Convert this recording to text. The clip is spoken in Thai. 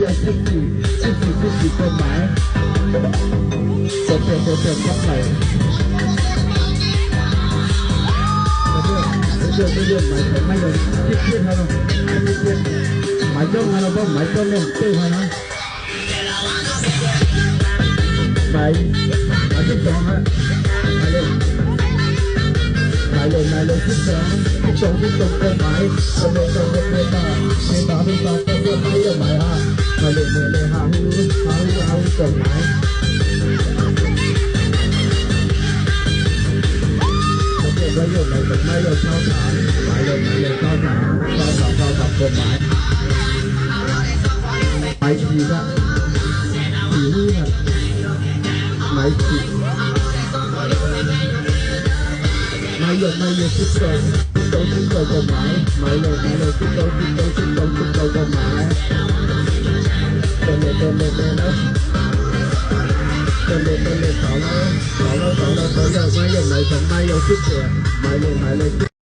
ยา14กฎหมายจะเปลี่ยนยักษ์ไหลไม่เรื่องหมายถึงไม่เลยที่เพื่อนเราที่เพื่อนหมายจ้องเราบ้างหมายจ้องเล่นเต้านะหมายที่สองฮะหมายเลยที่สองที่ตรงกฎหมายเป็นต่อเป็นต่อเป็นต่อไม่ยอมหมายฮะหมายเลยหาหูกฎหมายประโยชน์อะไรแบบไม่เราชอบถามหมายเลยชอบถามกฎหมายหมายทีละทีนี่ครับหมายทีไม่หยุดทุกคนกฎหมายหมายเลยทุกคนกฎหมายเป็นเลยต่อแล้วไม่ยอมไหนฉันไม่ยอมคิดเสียหมายเลย